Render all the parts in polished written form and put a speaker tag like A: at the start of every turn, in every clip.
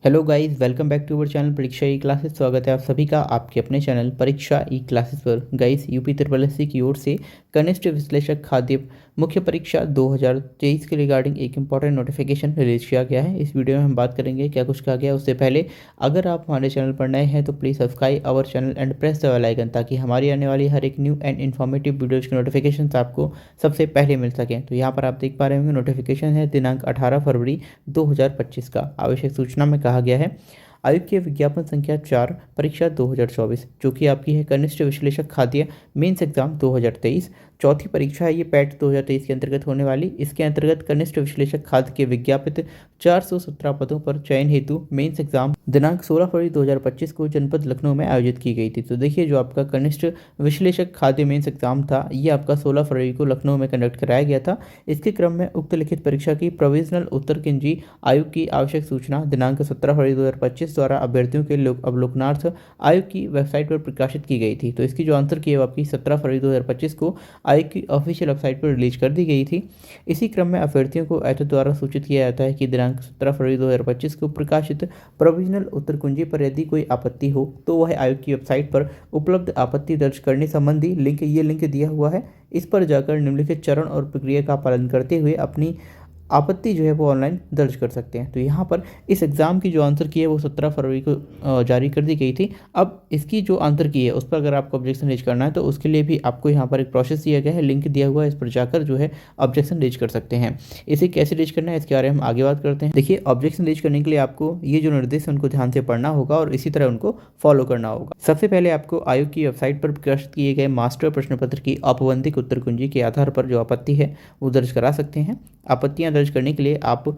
A: Hello guys, welcome back to our channel Pariksha E classes. स्वागत है आप सभी का आपके अपने चैनल परीक्षा ई क्लासेस पर। गाइस, यूपी ट्रिपल एससी की ओर से कनिष्ठ विश्लेषक खाद्य मुख्य परीक्षा 2023 के रिगार्डिंग एक इंपॉर्टेंट नोटिफिकेशन रिलीज किया गया है। इस वीडियो में हम बात करेंगे क्या कुछ कहा गया है। उससे पहले अगर आप हमारे चैनल पर नए हैं तो please subscribe our channel and press the bell icon, ताकि हमारी आने वाली हर एक न्यू एंड इन्फॉर्मेटिव वीडियोज़ की नोटिफिकेशन आपको सबसे पहले मिल सकें। तो यहाँ पर आप देख पा रहे होंगे नोटिफिकेशन है दिनांक 18 फरवरी 2025 का। आवश्यक सूचना में कहा गया है आयोग के विज्ञापन संख्या 4 परीक्षा 2024, जो कि आपकी है कनिष्ठ विश्लेषक खाद्य मेंस एग्जाम 2023। चौथी परीक्षा है ये पैट 2023 के अंतर्गत होने वाली। इसके अंतर्गत कनिष्ठ विश्लेषक खाद्य के विज्ञापित 417 पदों पर चयन हेतु मेंस एग्जाम दिनांक 16 फरवरी 2025 को जनपद लखनऊ में आयोजित की गई थी। तो देखिए, जो आपका कनिष्ठ विश्लेषक खाद्य मेंस एग्जाम था ये आपका 16 फरवरी को लखनऊ में कंडक्ट कराया गया था। इसके क्रम में उक्त लिखित परीक्षा की प्रोविजनल उत्तर कुंजी आयोग की आवश्यक सूचना दिनांक 17 फरवरी 2025 द्वारा अभ्यर्थियों के अवलोकनार्थ आयोग की वेबसाइट पर प्रकाशित की गई थी। तो इसकी जो आंसर की है वो आपकी 17 फरवरी 2025 को आयोग की ऑफिशियल वेबसाइट पर रिलीज कर दी गई थी। इसी क्रम में अभ्यर्थियों को आयोग द्वारा सूचित किया जाता है कि दिनांक 17 फरवरी 2025 को प्रकाशित प्रोविजनल उत्तर कुंजी पर यदि कोई आपत्ति हो तो वह आयोग की वेबसाइट पर उपलब्ध आपत्ति दर्ज करने संबंधी लिंक दिया हुआ है। इस पर जाकर निम्नलिखित चरण और प्रक्रिया का पालन करते हुए अपनी आपत्ति जो है वो ऑनलाइन दर्ज कर सकते हैं। तो यहाँ पर इस एग्ज़ाम की जो आंसर की है वो 17 फरवरी को जारी कर दी गई थी। अब इसकी जो आंसर की है उस पर अगर आपको ऑब्जेक्शन रेज करना है तो उसके लिए भी आपको यहाँ पर एक प्रोसेस दिया गया है, लिंक दिया हुआ है, इस पर जाकर जो है ऑब्जेक्शन रेज कर सकते हैं। इसे कैसे रेज करना है इसके बारे में हम आगे बात करते हैं। देखिए, ऑब्जेक्शन रेज करने के लिए आपको ये जो निर्देश है उनको ध्यान से पढ़ना होगा और इसी तरह उनको फॉलो करना होगा। सबसे पहले आपको आयोग की वेबसाइट पर प्रकाशित किए गए मास्टर प्रश्न पत्र की औपबंधिक उत्तर कुंजी के आधार पर जो आपत्ति है वो दर्ज करा सकते हैं। आपत्तियां दर्ज करने के लिए आप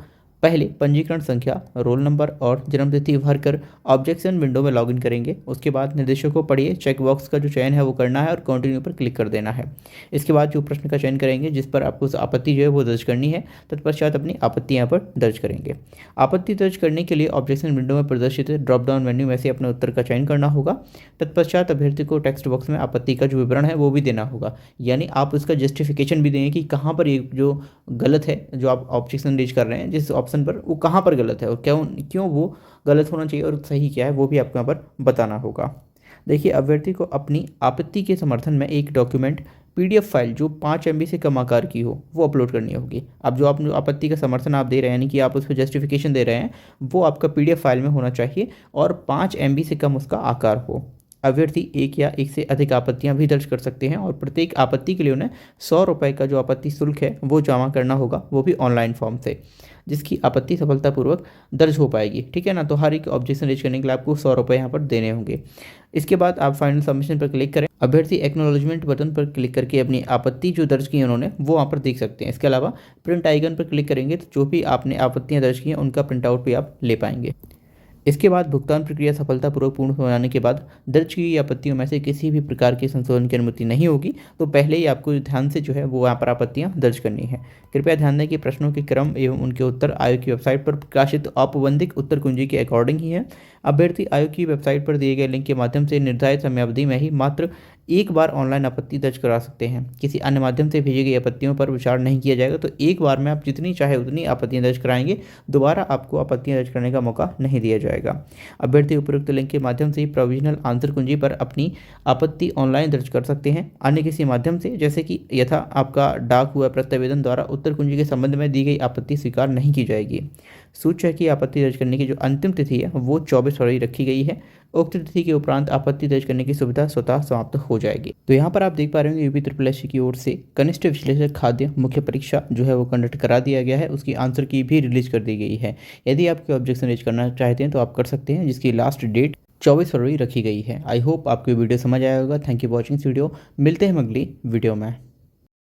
A: पहले पंजीकरण संख्या, रोल नंबर और जन्मतिथि भरकर ऑब्जेक्शन विंडो में लॉगिन करेंगे। उसके बाद निर्देशों को पढ़िए, चेक बॉक्स का जो चयन है वो करना है और कंटिन्यू पर क्लिक कर देना है। इसके बाद जो प्रश्न का चयन करेंगे जिस पर आपको आपत्ति जो है वो दर्ज करनी है, तत्पश्चात अपनी आपत्ति यहाँ पर दर्ज करेंगे। आपत्ति दर्ज करने के लिए ऑब्जेक्शन विंडो में प्रदर्शित ड्रॉप डाउन मेन्यू में से अपने उत्तर का चयन करना होगा। तत्पश्चात अभ्यर्थी को टेक्स्ट बॉक्स में आपत्ति का जो विवरण है वो भी देना होगा, यानी आप उसका जस्टिफिकेशन भी देंगे कि कहाँ पर ये जो गलत है, जो आप ऑब्जेक्शन रेज कर रहे हैं जिस ऑप्शन पर, वो कहाँ पर गलत है और क्यों वो गलत होना चाहिए और सही क्या है वो भी आपको यहाँ पर बताना होगा। देखिए, अभ्यर्थी को अपनी आपत्ति के समर्थन में एक डॉक्यूमेंट पीडीएफ फाइल जो 5 MB से कम आकार की हो वो अपलोड करनी होगी। अब जो आप आपत्ति का समर्थन आप दे रहे हैं, यानी कि आप उस पर जस्टिफिकेशन दे रहे हैं, वो आपका पीडीएफ फाइल में होना चाहिए और 5 MB से कम उसका आकार हो। अभ्यर्थी एक या एक से अधिक आपत्तियां भी दर्ज कर सकते हैं और प्रत्येक आपत्ति के लिए उन्हें 100 रुपये का जो आपत्ति शुल्क है वो जमा करना होगा, वो भी ऑनलाइन फॉर्म से, जिसकी आपत्ति सफलतापूर्वक दर्ज हो पाएगी। ठीक है ना। तो हर एक ऑब्जेक्शन रेज करने के लिए आपको 100 रुपये यहाँ पर देने होंगे। इसके बाद आप फाइनल सबमिशन पर क्लिक करें। अभ्यर्थी एक्नॉलेजमेंट बटन पर क्लिक करके अपनी आपत्ति जो दर्ज की है उन्होंने वो वहाँ पर देख सकते हैं। इसके अलावा प्रिंट आइकन पर क्लिक करेंगे तो जो भी आपने आपत्तियाँ दर्ज की हैं उनका प्रिंट आउट भी आप ले पाएंगे। इसके बाद भुगतान प्रक्रिया सफलतापूर्वक पूर्ण हो जाने के बाद दर्ज की गई आपत्तियों में से किसी भी प्रकार के संशोधन की अनुमति नहीं होगी। तो पहले ही आपको ध्यान से जो है वो यहाँ पर आपत्तियाँ दर्ज करनी है। कृपया ध्यान दें कि प्रश्नों के क्रम एवं उनके उत्तर आयोग की वेबसाइट पर प्रकाशित औपबंधिक उत्तर कुंजी के अकॉर्डिंग ही है। अभ्यर्थी आयोग की वेबसाइट पर दिए गए लिंक के माध्यम से निर्धारित समयावधि में ही मात्र एक बार ऑनलाइन आपत्ति दर्ज करा सकते हैं। किसी अन्य माध्यम से भेजी गई आपत्तियों पर विचार नहीं किया जाएगा। तो एक बार में आप जितनी चाहे उतनी आपत्तियां दर्ज कराएंगे, दोबारा आपको आपत्तियां दर्ज करने का मौका नहीं दिया जाएगा। अभ्यर्थी उपरोक्त लिंक के माध्यम से प्रोविजनल आंसर कुंजी पर अपनी आपत्ति ऑनलाइन दर्ज कर सकते हैं। अन्य किसी माध्यम से, जैसे कि यथा आपका डाक हुआ प्रत्यावेदन द्वारा उत्तर कुंजी के संबंध में दी गई आपत्ति स्वीकार नहीं की जाएगी। सूच्य है कि आपत्ति दर्ज करने की जो अंतिम तिथि है वो 24 फरवरी रखी गई है। उक्त तिथि के उपरांत आपत्ति दर्ज करने की सुविधा स्वतः समाप्त हो जाएगी। तो यहाँ पर आप देख पा रहे होंगे यूपी ट्रिपल एससी की ओर से कनिष्ठ विश्लेषक खाद्य मुख्य परीक्षा जो है वो कंडक्ट करा दिया गया है। उसकी आंसर की भी रिलीज कर दी गई है। यदि आपके ऑब्जेक्शन रेज करना चाहते हैं तो आप कर सकते हैं, जिसकी लास्ट डेट 24 फरवरी रखी गई है। आई होप आपको वीडियो समझ आया होगा। Thank you watching this video. मिलते हैं अगली वीडियो में।